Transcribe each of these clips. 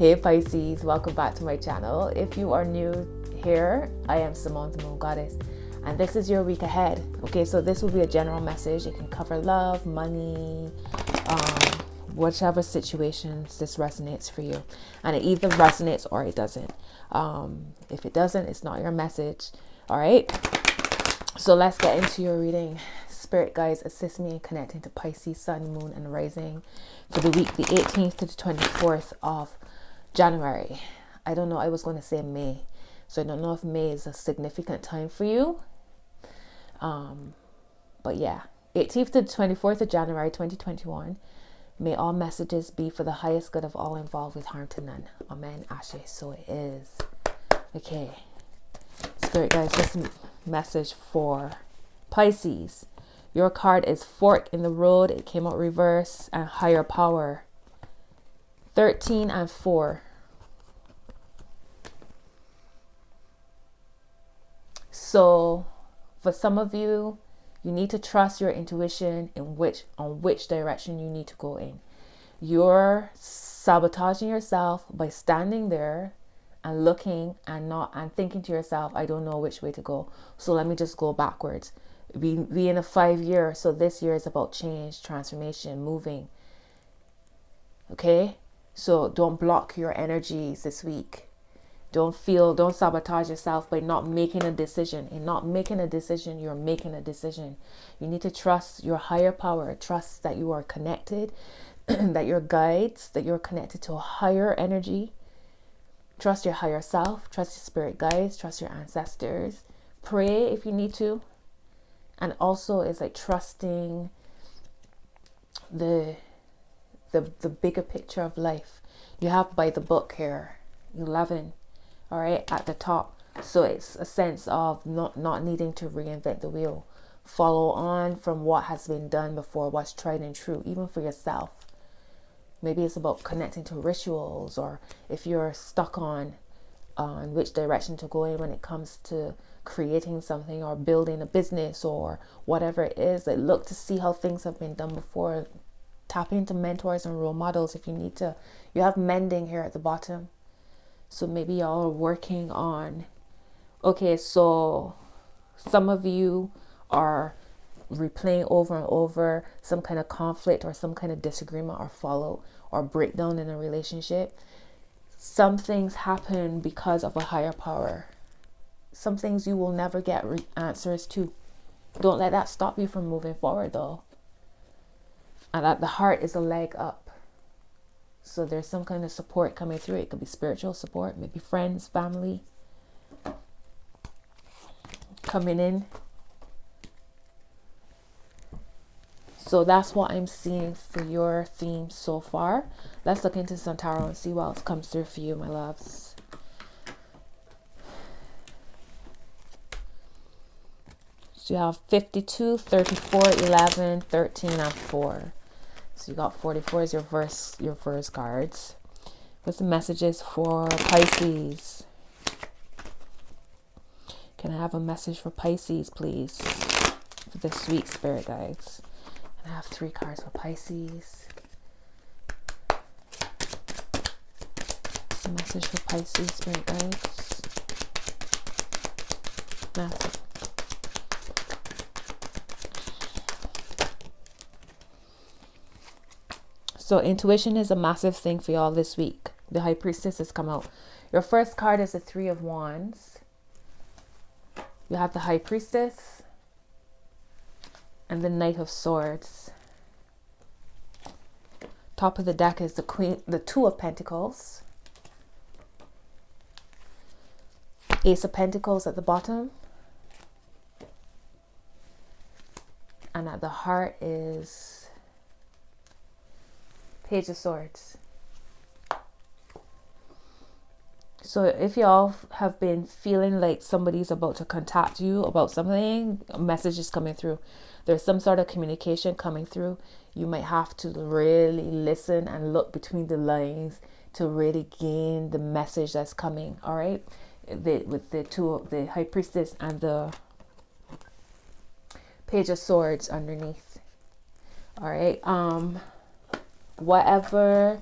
Hey Pisces, welcome back to my channel. If you are new here, I am Simone, the Moon Goddess, and this is your week ahead. Okay, so this will be a general message. It can cover love, money, whichever situations this resonates for you, and it either resonates or it doesn't. If it doesn't, it's not your message. All right, so let's get into your reading. Spirit guides, assist me in connecting to Pisces, Sun, Moon, and Rising for the week the 18th to the 24th of January. I don't know, I was going to say May, so I don't know if May is a significant time for you. But yeah, 18th to the 24th of January 2021. May all messages be for the highest good of all involved, with harm to none. Amen. Ashe. So it is. Okay. Spirit guys, this message for Pisces. Your card is Fork in the Road. It came out reverse, and Higher Power. 13 and 4. So for some of you, you need to trust your intuition on which direction you need to go in. You're sabotaging yourself by standing there and looking and thinking to yourself, I don't know which way to go, so let me just go backwards. We in a 5-year, so this year is about change, transformation, moving. Okay? So don't block your energies this week. Don't sabotage yourself by not making a decision. In not making a decision, you're making a decision. You need to trust your higher power. Trust that you are connected, that your guides, that you're connected to a higher energy. Trust your higher self. Trust your spirit guides. Trust your ancestors. Pray if you need to. And also it's like trusting the bigger picture of life. You have by the book here, 11, all right, at the top. So it's a sense of not needing to reinvent the wheel. Follow on from what has been done before, what's tried and true, even for yourself. Maybe it's about connecting to rituals, or if you're stuck on which direction to go in when it comes to creating something or building a business or whatever it is. Like, look to see how things have been done before. Tap into mentors and role models if you need to. You have mending here at the bottom. So maybe y'all are working on, okay, so some of you are replaying over and over some kind of conflict or some kind of disagreement or fallout or breakdown in a relationship. Some things happen because of a higher power. Some things you will never get answers to. Don't let that stop you from moving forward though. And at the heart is a leg up. So there's some kind of support coming through. It could be spiritual support, maybe friends, family coming in. So that's what I'm seeing for your theme so far. Let's look into some tarot and see what else comes through for you, my loves. So you have 52, 34, 11, 13, and 4. So you got 44 as your verse cards. What's the messages for Pisces? Can I have a message for Pisces, please? For this week, spirit guides. And I have 3 cards for Pisces. What's the message for Pisces, spirit guides? Message. So intuition is a massive thing for y'all this week. The High Priestess has come out. Your first card is the 3 of Wands. You have the High Priestess and the Knight of Swords. Top of the deck is the 2 of Pentacles. Ace of Pentacles at the bottom. And at the heart is Page of Swords. So if y'all have been feeling like somebody's about to contact you about something, a message is coming through. There's some sort of communication coming through. You might have to really listen and look between the lines to really gain the message that's coming. All right, with the High Priestess and the Page of Swords underneath. All right. Whatever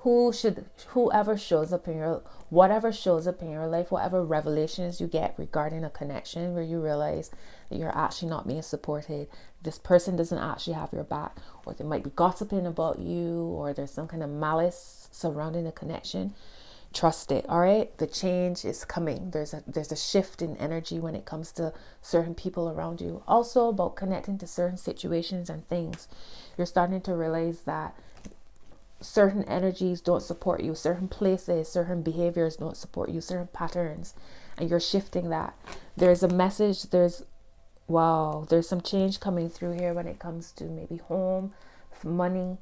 Whoever shows up in your, whatever shows up in your life, whatever revelations you get regarding a connection where you realize that you're actually not being supported, this person doesn't actually have your back, or they might be gossiping about you, or there's some kind of malice surrounding the connection, trust it. All right, the change is coming. There's a shift in energy when it comes to certain people around you. Also about connecting to certain situations and things, you're starting to realize that certain energies don't support you, certain places, certain behaviors don't support you, certain patterns, and you're shifting that. There's a message, there's some change coming through here when it comes to maybe home, money,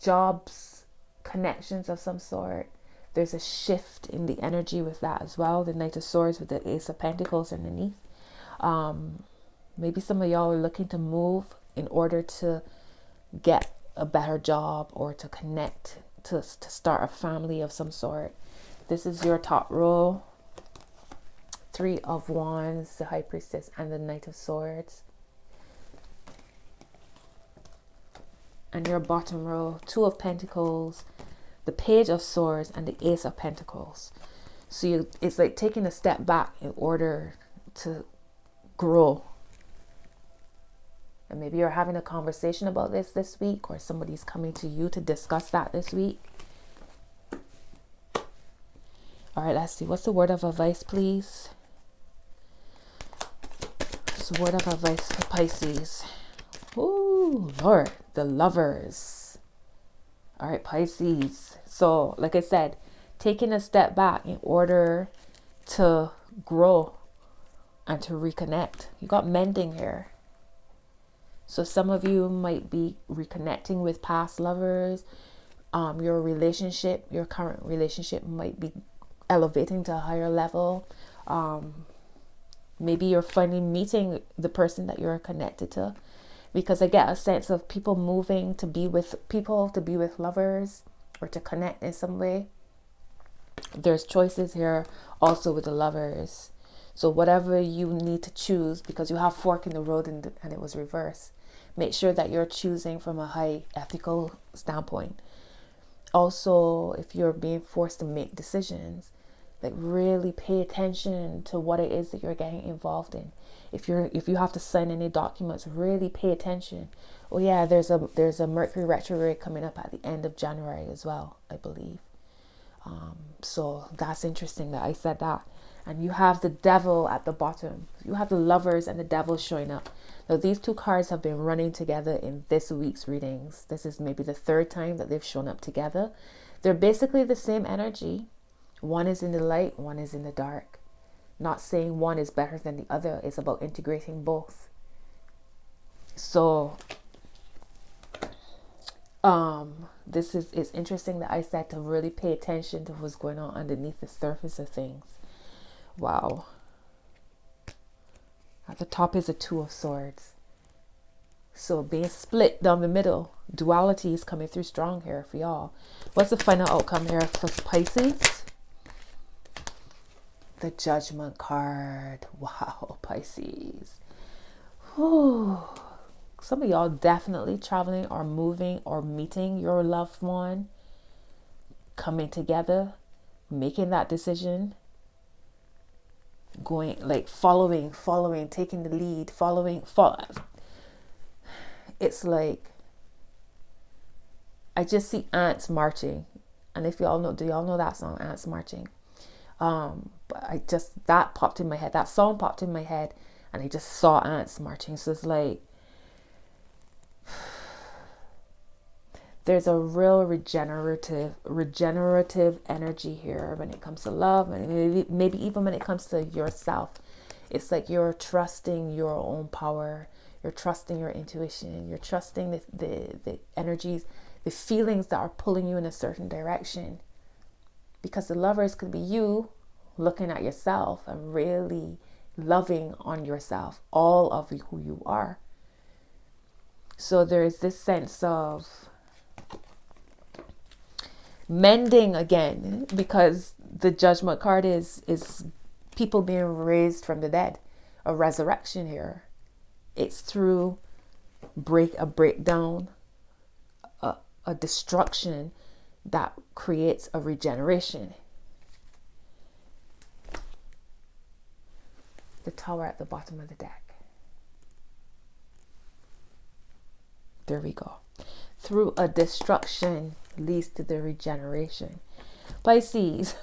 jobs, connections of some sort. There's a shift in the energy with that as well. The Knight of Swords with the Ace of Pentacles underneath. Maybe some of y'all are looking to move in order to get a better job, or to connect, to start a family of some sort. This is your top row. 3 of Wands, the High Priestess, and the Knight of Swords. And your bottom row, 2 of Pentacles, the Page of Swords, and the Ace of Pentacles. So it's like taking a step back in order to grow. And maybe you're having a conversation about this week, or somebody's coming to you to discuss that this week. All right, let's see. What's the word of advice, please? What's the word of advice for Pisces? Ooh, Lord, the Lovers. All right, Pisces. So, like I said, taking a step back in order to grow and to reconnect. You got mending here. So some of you might be reconnecting with past lovers. Your relationship, your current relationship might be elevating to a higher level. Maybe you're finally meeting the person that you're connected to, because I get a sense of people moving to be with people, to be with lovers, or to connect in some way. There's choices here also with the Lovers. So whatever you need to choose, because you have fork in the road and it was reversed, make sure that you're choosing from a high ethical standpoint. Also, if you're being forced to make decisions, like really pay attention to what it is that you're getting involved in. If you have to sign any documents, really pay attention. Oh yeah, there's a Mercury retrograde coming up at the end of January as well, I believe. So that's interesting that I said that. And you have the Devil at the bottom. You have the Lovers and the Devil showing up. Now these two cards have been running together in this week's readings. This is maybe the third time that they've shown up together. They're basically the same energy. One is in the light, one is in the dark. Not saying one is better than the other. It's about integrating both. So it's interesting that I said to really pay attention to what's going on underneath the surface of things. Wow. At the top is a Two of Swords. So being split down the middle, duality is coming through strong here for y'all. What's the final outcome here for Pisces? The Judgment card. Wow, Pisces. Whew. Some of y'all definitely traveling or moving or meeting your loved one, coming together, making that decision, going like following, taking the lead, following. It's like I just see ants marching. And if y'all know, do y'all know that song, Ants Marching? But that popped in my head. That song popped in my head, and I just saw ants marching. So it's like there's a real regenerative energy here when it comes to love, and maybe even when it comes to yourself. It's like you're trusting your own power. You're trusting your intuition. You're trusting the energies, the feelings that are pulling you in a certain direction. Because the Lovers could be you looking at yourself and really loving on yourself, all of who you are. So there is this sense of mending again, because the Judgment card is people being raised from the dead, a resurrection here. It's through a breakdown, a destruction that creates a regeneration. The Tower at the bottom of the deck. There we go. Through a destruction leads to the regeneration. Pisces,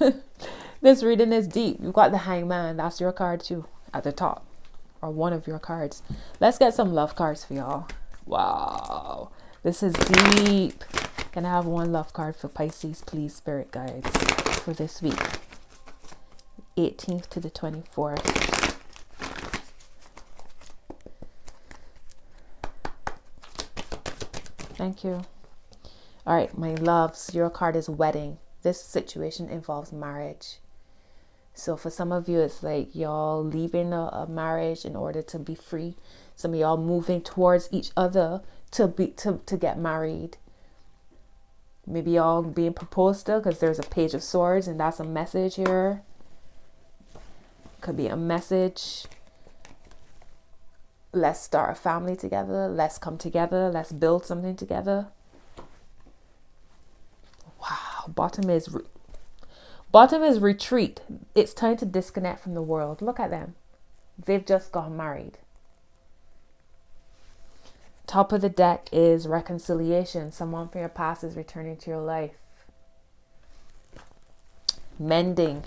this reading is deep. You've got the Hangman. That's your card too at the top, or one of your cards. Let's get some love cards for y'all. Wow, this is deep. Can I have one love card for Pisces, please, spirit guides, for this week, 18th to the 24th. Thank you. All right, my loves, your card is wedding. This situation involves marriage. So for some of you, it's like y'all leaving a marriage in order to be free. Some of y'all moving towards each other to get married. Maybe y'all being proposed to, because there's a Page of Swords, and that's a message here. Could be a message. Let's start a family together. Let's come together. Let's build something together. Wow. Bottom is retreat. It's time to disconnect from the world. Look at them. They've just got married. Top of the deck is reconciliation. Someone from your past is returning to your life. Mending.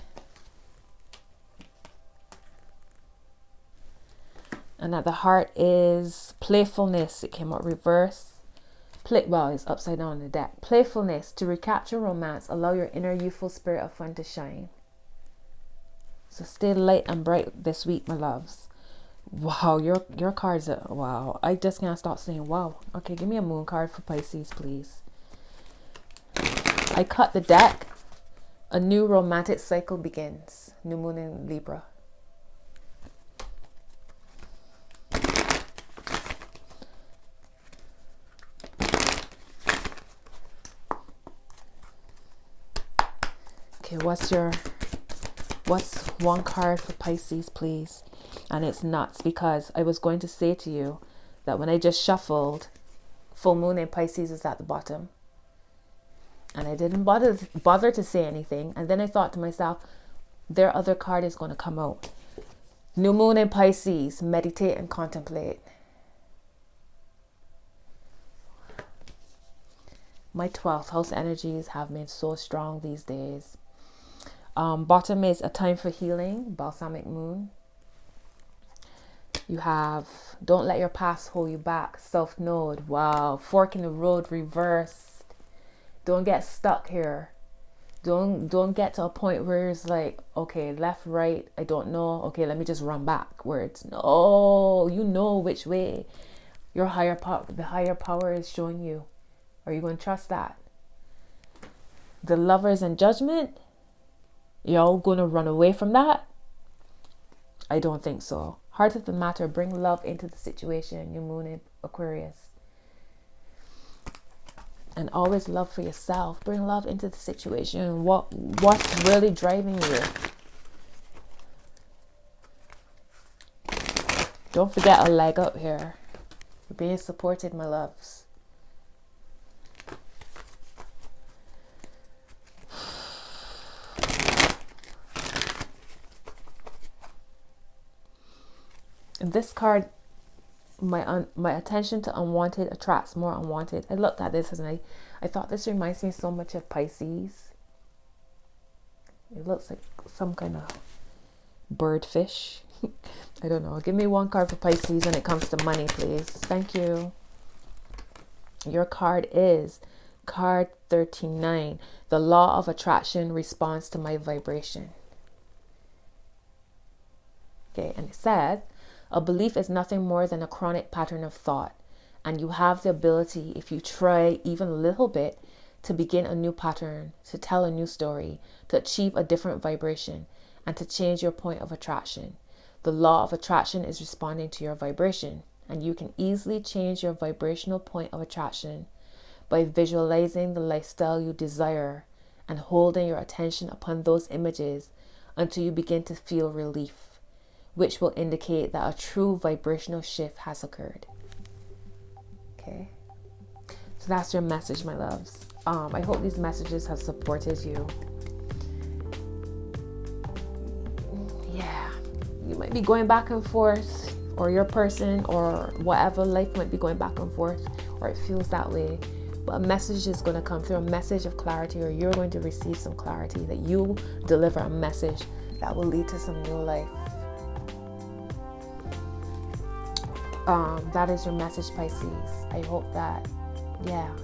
And at the heart is playfulness. It came out reverse. Well, it's upside down on the deck. Playfulness. To recapture romance, allow your inner youthful spirit of fun to shine. So stay light and bright this week, my loves. Wow, your cards are, wow. I just can't stop saying wow. Okay, give me a moon card for Pisces, please. I cut the deck. A new romantic cycle begins. New moon in Libra. Okay, what's one card for Pisces, please? And it's nuts, because I was going to say to you that when I just shuffled, full moon in Pisces is at the bottom. And I didn't bother to say anything. And then I thought to myself, their other card is going to come out. New moon in Pisces, meditate and contemplate. My 12th house energies have been so strong these days. Bottom is a time for healing, balsamic moon. You have don't let your past hold you back, self node. Wow, fork in the road reversed. Don't get stuck here. Don't get to a point where it's like, okay, left, right, I don't know. Okay, let me just run backwards. No, you know which way. Your higher power, the higher power is showing you. Are you going to trust that? The Lovers and Judgment, y'all going to run away from that? I don't think so. Heart of the matter, bring love into the situation. New moon in Aquarius. And always love for yourself. Bring love into the situation. What's really driving you? Don't forget a leg up here. You're being supported, my loves. This card, my attention to unwanted attracts more unwanted. I looked at this and I thought this reminds me so much of Pisces. It looks like some kind of birdfish. I don't know. Give me one card for Pisces when it comes to money, please. Thank you. Your card is card 39. The law of attraction responds to my vibration. Okay, and it says, a belief is nothing more than a chronic pattern of thought, and you have the ability, if you try even a little bit, to begin a new pattern, to tell a new story, to achieve a different vibration, and to change your point of attraction. The law of attraction is responding to your vibration, and you can easily change your vibrational point of attraction by visualizing the lifestyle you desire and holding your attention upon those images until you begin to feel relief, which will indicate that a true vibrational shift has occurred. Okay. So that's your message, my loves. I hope these messages have supported you. Yeah, you might be going back and forth, or your person or whatever, life might be going back and forth, or it feels that way. But a message is going to come through, a message of clarity, or you're going to receive some clarity, that you deliver a message that will lead to some new life. That is your message, Pisces. I hope that,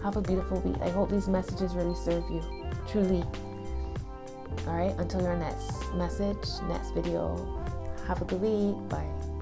have a beautiful week. I hope these messages really serve you, truly. All right, until your next message, next video. Have a good week. Bye.